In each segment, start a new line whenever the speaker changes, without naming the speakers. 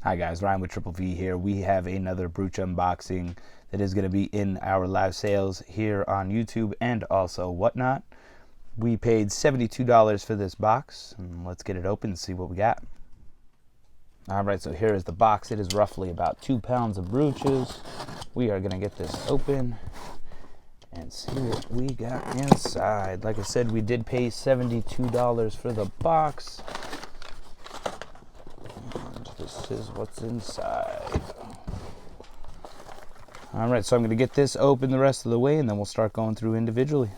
Hi guys, Ryan with Triple V here. We have another Brooch unboxing that is going to be in our live sales here on YouTube and also Whatnot. We paid $72 for this box, and let's get it open and see what we got. Alright, so here is the box. It is roughly about 2 pounds of Brooches. We are going to get this open and see what we got inside. Like I said, we did pay $72 for the box. This is what's inside. All right, so I'm going to get this open the rest of the way, and then we'll start going through individually.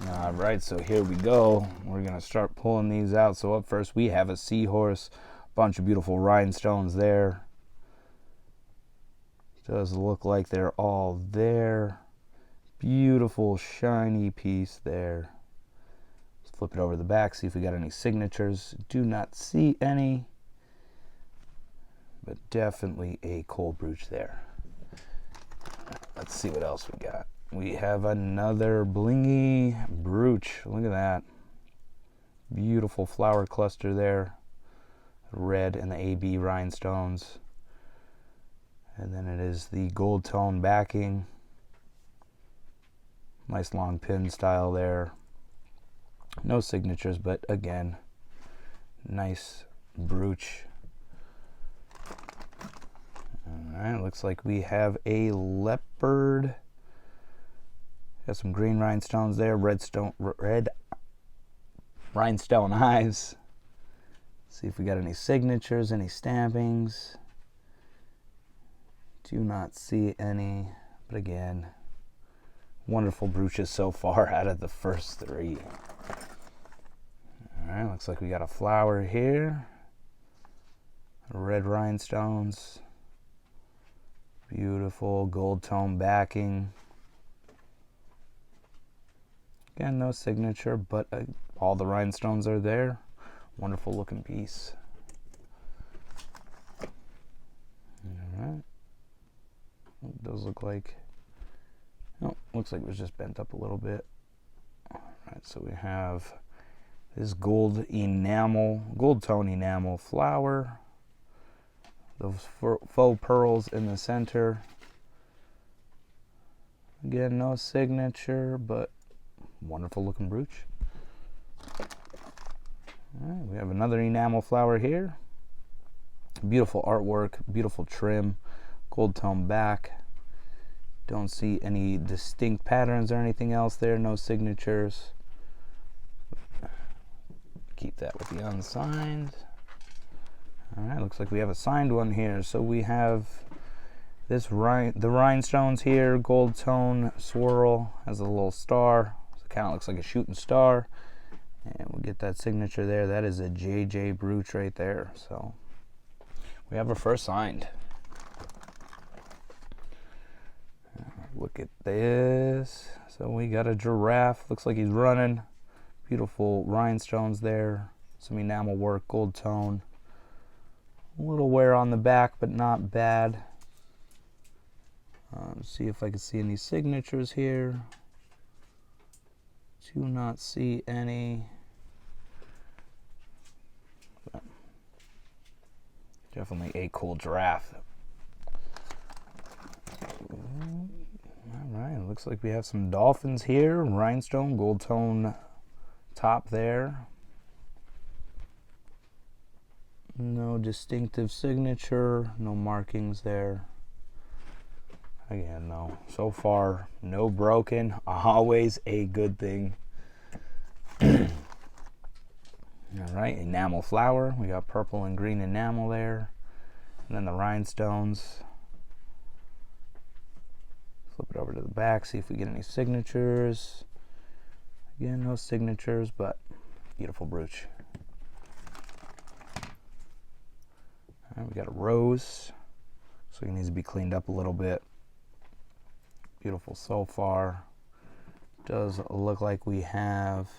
All right, so here we go. We're going to start pulling these out. So up first, we have a seahorse. Bunch of beautiful rhinestones there. Does look like they're all there. Beautiful, shiny piece there. Let's flip it over to the back, see if we got any signatures. Do not see any. But definitely a cold brooch there. Let's see what else we got. We have another blingy brooch. Look at that. Beautiful flower cluster there. Red and the AB rhinestones. And then it is the gold tone backing. Nice long pin style there. No signatures, but again, nice brooch. Alright, looks like we have a leopard. Got some green rhinestones there, red rhinestone eyes. See if we got any signatures, any stampings. Do not see any, but again, wonderful brooches so far out of the first 3. Alright, looks like we got a flower here. Red rhinestones. Beautiful gold tone backing. Again, no signature, but all the rhinestones are there. Wonderful looking piece. Alright. It does look like, oh, looks like it was just bent up a little bit. Alright, so we have this gold tone enamel flower. Those faux pearls in the center. Again, no signature, but wonderful looking brooch. Alright, we have another enamel flower here. Beautiful artwork, beautiful trim, gold tone back. Don't see any distinct patterns or anything else there, no signatures. Keep that with the unsigned. Alright, looks like we have a signed one here. So we have this the rhinestones here, gold tone swirl, has a little star. So it kind of looks like a shooting star. And we'll get that signature there. That is a JJ brooch right there. So we have our first signed. Look at this. So we got a giraffe. Looks like he's running. Beautiful rhinestones there. Some enamel work, gold tone. A little wear on the back, but not bad. See if I can see any signatures here. Do not see any. But definitely a cool giraffe. Alright, looks like we have some dolphins here. Rhinestone, gold tone top there. No distinctive signature, no markings there. Again, no. So far, no broken. Always a good thing. Alright, enamel flower. We got purple and green enamel there. And then the rhinestones. Flip it over to the back, see if we get any signatures. Again, no signatures, but beautiful brooch. We got a rose, so it needs to be cleaned up a little bit. Beautiful so far. Does look like we have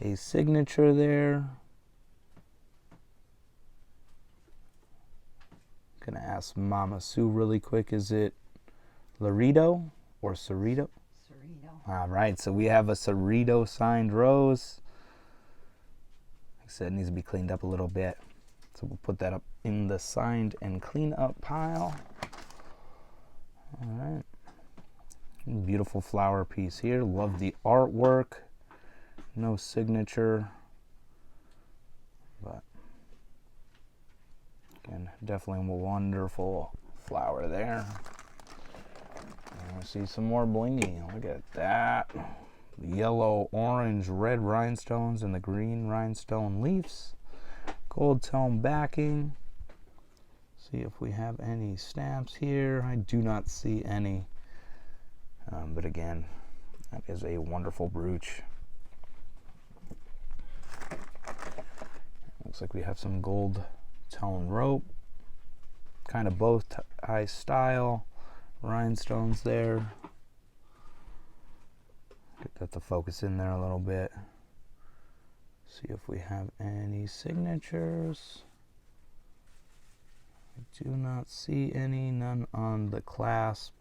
a signature there. Gonna ask Mama Sue really quick, is it Laredo or Cerrito?
Cerrito.
All right, so we have a Cerrito signed rose. Like I said, it needs to be cleaned up a little bit. So we'll put that up in the signed and clean up pile. All right. Beautiful flower piece here. Love the artwork. No signature, but again, definitely a wonderful flower there. I see some more blingy. Look at that. The yellow, orange, red rhinestones and the green rhinestone leaves. Gold tone backing. See if we have any stamps here. I do not see any. But again, that is a wonderful brooch. Looks like we have some gold tone rope. Kind of both tie style. Rhinestones there. Get that to focus in there a little bit. See if we have any signatures. I do not see any, none on the clasp.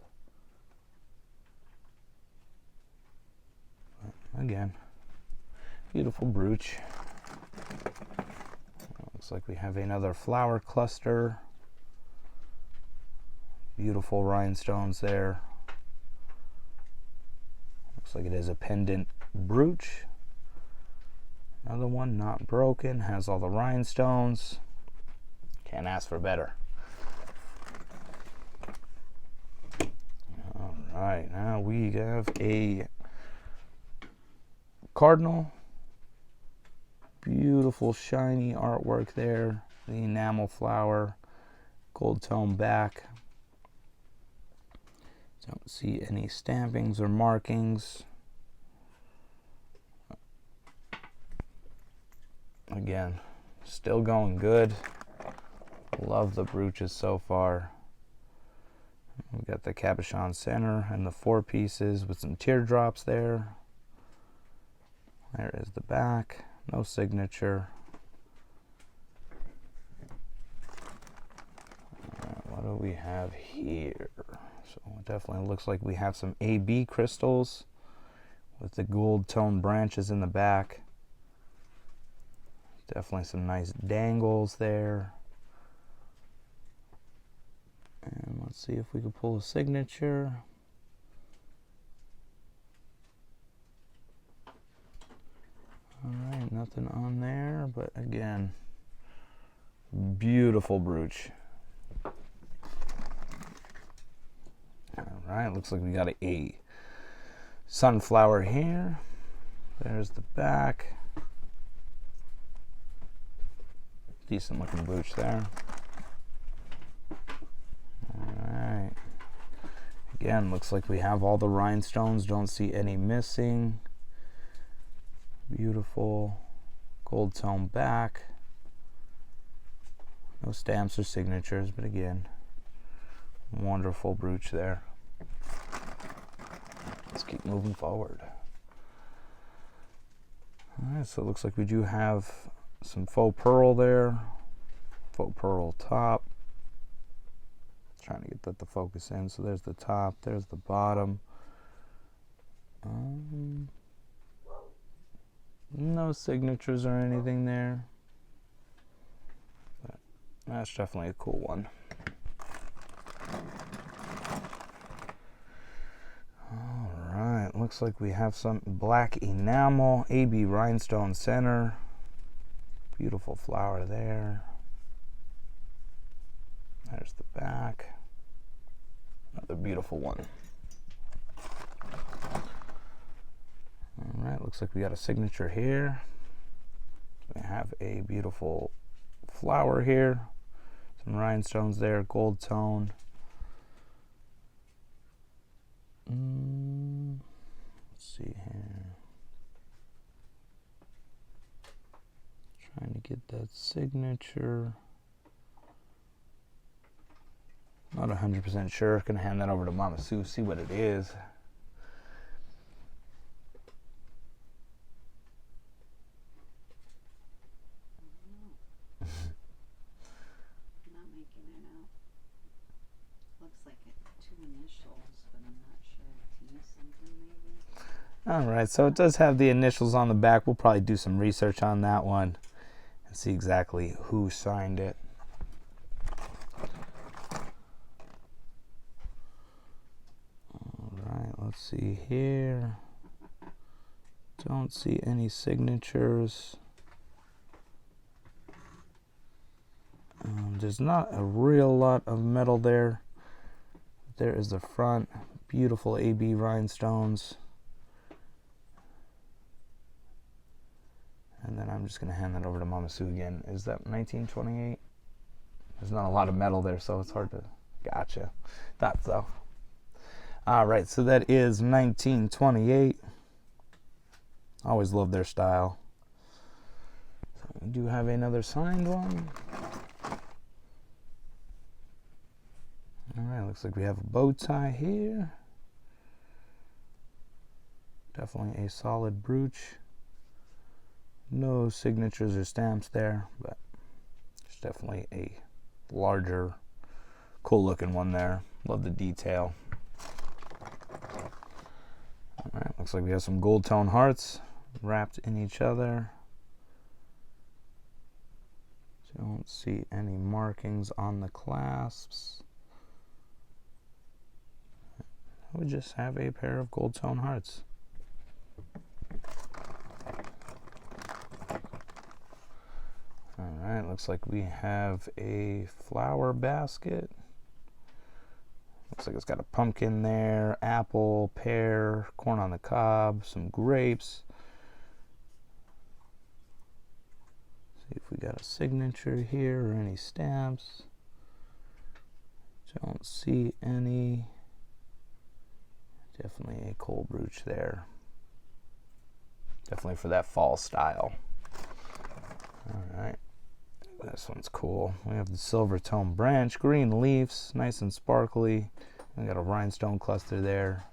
But again, beautiful brooch. Looks like we have another flower cluster. Beautiful rhinestones there. Looks like it is a pendant brooch. Another one not broken, has all the rhinestones. Can't ask for better. All right, now we have a cardinal. Beautiful shiny artwork there. The enamel flower, gold tone back. Don't see any stampings or markings. Again, still going good. Love the brooches so far. We got the cabochon center and the 4 pieces with some teardrops there. There is the back. No signature. What do we have here? So it definitely looks like we have some AB crystals with the gold tone branches in the back. Definitely some nice dangles there. And let's see if we can pull a signature. All right, nothing on there, but again, beautiful brooch. All right, looks like we got a sunflower here. There's the back. Decent looking brooch there. All right. Again, looks like we have all the rhinestones. Don't see any missing. Beautiful gold tone back. No stamps or signatures, but again, wonderful brooch there. Let's keep moving forward. All right, so it looks like we do have some faux pearl there. Faux pearl top. Trying to get that to focus in. So there's the top, there's the bottom. No signatures or anything there. But that's definitely a cool one. Alright, looks like we have some black enamel, AB rhinestone center. Beautiful flower there. There's the back. Another beautiful one. Alright, looks like we got a signature here. We have a beautiful flower here. Some rhinestones there, gold tone. Let's see here. Trying to get that signature. Not 100% sure. Gonna hand that over to Mama Sue, see what it is. All right, so it does have the initials on the back. We'll probably do some research on that one. and see exactly who signed it. All right, let's see here. Don't see any signatures. There's not a real lot of metal there. There is the front. Beautiful AB rhinestones. And then I'm just going to hand that over to Mama Sue again. Is that 1928? There's not a lot of metal there, so it's hard to... Gotcha. Thought so. All right, so that is 1928. Always love their style. So we do have another signed one. All right, looks like we have a bow tie here. Definitely a solid brooch. No signatures or stamps there, but it's definitely a larger, cool looking one there. Love the detail. All right, looks like we have some gold tone hearts wrapped in each other. Don't see any markings on the clasps. We just have a pair of gold tone hearts. All right, looks like we have a flower basket. Looks like it's got a pumpkin there, apple, pear, corn on the cob, some grapes. See if we got a signature here or any stamps. Don't see any. Definitely a cool brooch there. Definitely for that fall style. All right. This one's cool. We have the silver tone branch, green leaves, nice and sparkly. We got a rhinestone cluster there.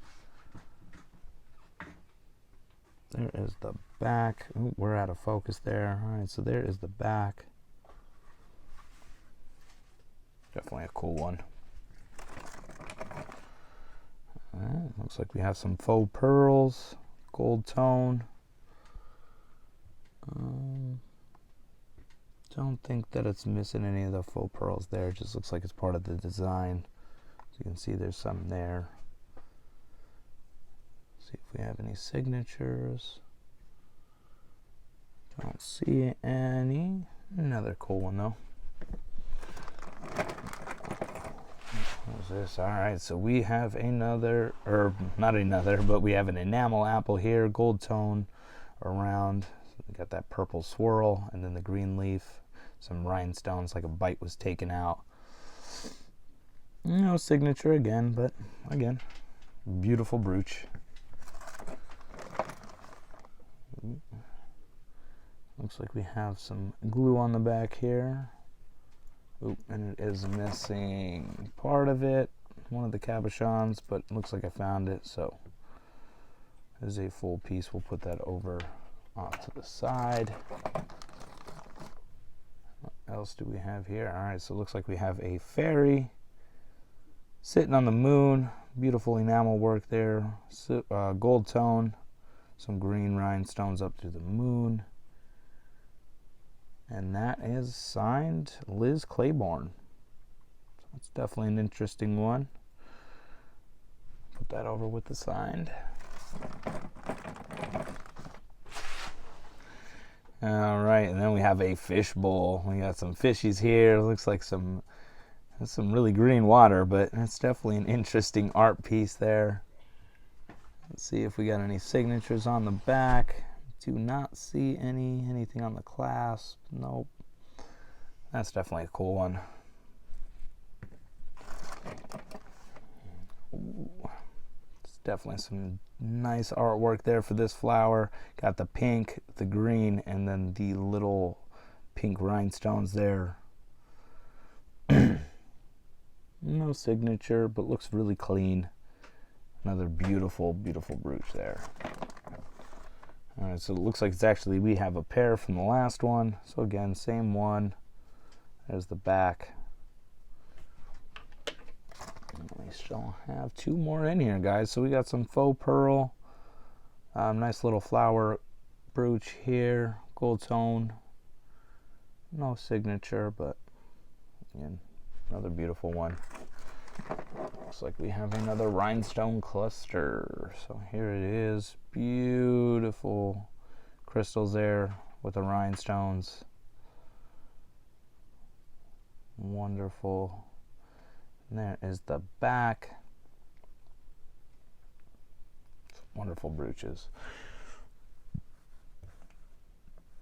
There is the back. Ooh, we're out of focus there. All right, so there is the back. Definitely a cool one. All right, looks like we have some faux pearls, gold tone. Don't think that it's missing any of the faux pearls there. It just looks like it's part of the design. So you can see there's some there. See if we have any signatures. Don't see any. Another cool one though. What's this? All right, so we have another, or not another, but we have an enamel apple here, gold tone around. So we got that purple swirl and then the green leaf. Some rhinestones, like a bite was taken out. No signature again, but again, beautiful brooch. Looks like we have some glue on the back here. Oop, and it is missing part of it, one of the cabochons, but it looks like I found it, so there's a full piece. We'll put that over off to the side. What else do we have here? All right, so it looks like we have a fairy sitting on the moon. Beautiful enamel work there. Gold tone, some green rhinestones up through the moon. And that is signed Liz Claiborne. So it's definitely an interesting one. Put that over with the signed. All right, and then we have a fish bowl. We got some fishies here. Looks like some really green water, but it's definitely an interesting art piece there. Let's see if we got any signatures on the back. Do not see anything on the clasp. Nope. That's definitely a cool one. Ooh. It's definitely some nice artwork there for this flower. Got the pink, the green, and then the little pink rhinestones there. No signature, but looks really clean. Another beautiful, beautiful brooch there. All right, so it looks like it's actually, we have a pair from the last one. So again, same one. There's the back. And we still have two more in here, guys. So we got some faux pearl. Nice little flower brooch here. Gold tone. No signature, but again, another beautiful one. Looks like we have another rhinestone cluster. So here it is. Beautiful crystals there with the rhinestones. Wonderful. And there is the back. Wonderful brooches.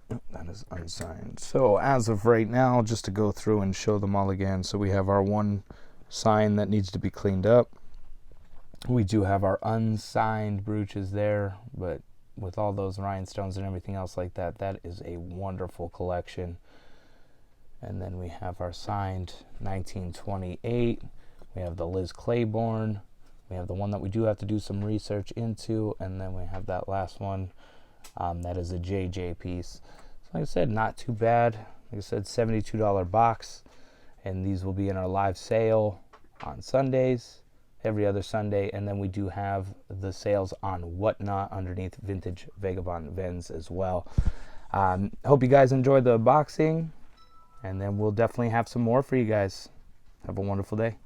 That is unsigned. So as of right now, just to go through and show them all again. So we have our one sign that needs to be cleaned up. We do have our unsigned brooches there, but with all those rhinestones and everything else like that, that is a wonderful collection. And then we have our signed 1928. We have the Liz Claiborne. We have the one that we do have to do some research into, and then we have that last one. That is a JJ piece. So like I said, not too bad. Like I said, $72 box, and these will be in our live sale on Sundays, every other Sunday, and then we do have the sales on Whatnot underneath Vintage Vagabond Vends as well. Hope you guys enjoyed the unboxing, and then we'll definitely have some more for you guys. Have a wonderful day.